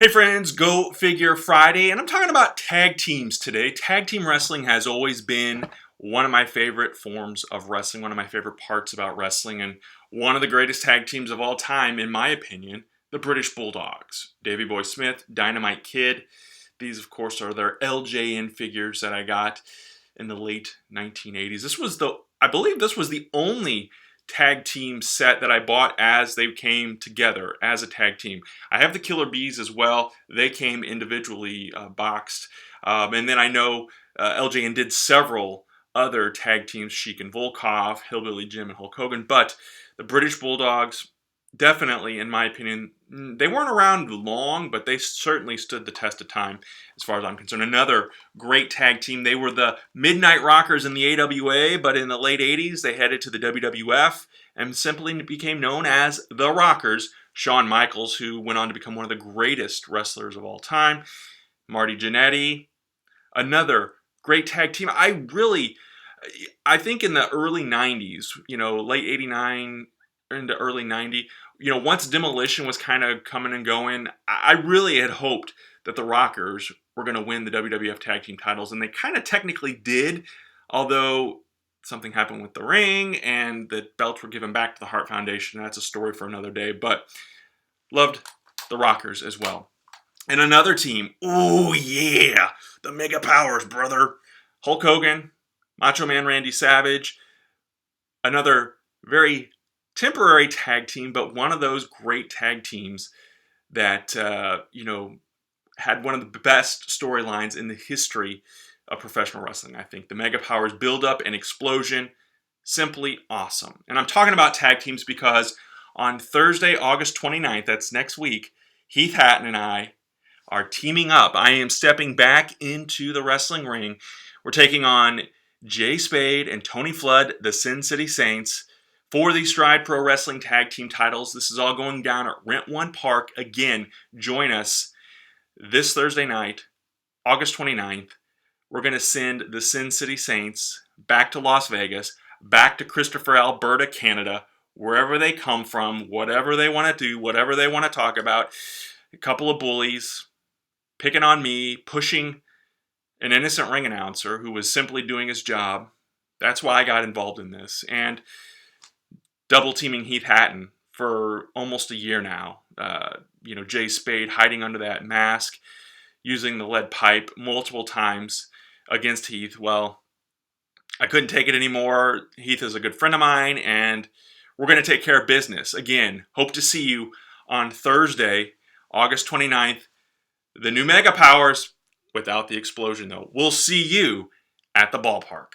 Hey friends, Go Figure Friday, and I'm talking about tag teams today. Tag team wrestling has always been one of my favorite forms of wrestling, one of my favorite parts about wrestling, and one of the greatest tag teams of all time, in my opinion, the British Bulldogs. Davey Boy Smith, Dynamite Kid. These, of course, are their LJN figures that I got in the late 1980s. I believe this was the only tag team set that I bought as they came together as a tag team. I have the Killer Bees as well. They came individually boxed. And then I know LJN did several other tag teams, Sheik and Volkov, Hillbilly Jim and Hulk Hogan. But the British Bulldogs, definitely, in my opinion, they weren't around long, but they certainly stood the test of time as far as I'm concerned. Another great tag team. They were the Midnight Rockers in the AWA, but in the late 80s, they headed to the WWF and simply became known as the Rockers. Shawn Michaels, who went on to become one of the greatest wrestlers of all time. Marty Jannetty, another great tag team. I think in the early 90s, late 89 into early 90, once Demolition was kind of coming and going, I really had hoped that the Rockers were going to win the WWF Tag Team titles, and they kind of technically did, although something happened with the ring, and the belts were given back to the Hart Foundation. That's a story for another day, but loved the Rockers as well. And another team, oh yeah, the Mega Powers, brother. Hulk Hogan, Macho Man Randy Savage, another very temporary tag team, but one of those great tag teams that, had one of the best storylines in the history of professional wrestling, I think. The Mega Powers build-up and explosion, simply awesome. And I'm talking about tag teams because on Thursday, August 29th, that's next week, Heath Hatton and I are teaming up. I am stepping back into the wrestling ring. We're taking on Jay Spade and Tony Flood, the Sin City Saints, for the Stride Pro Wrestling Tag Team titles. This is all going down at Rent One Park. Again, join us this Thursday night, August 29th. We're going to send the Sin City Saints back to Las Vegas, back to Christopher, Alberta, Canada, wherever they come from, whatever they want to do, whatever they want to talk about. A couple of bullies picking on me, pushing an innocent ring announcer who was simply doing his job. That's why I got involved in this. And double teaming Heath Hatton for almost a year now. Jay Spade hiding under that mask, using the lead pipe multiple times against Heath. Well, I couldn't take it anymore. Heath is a good friend of mine, and we're going to take care of business. Again, hope to see you on Thursday, August 29th. The new Mega Powers, without the explosion though. We'll see you at the ballpark.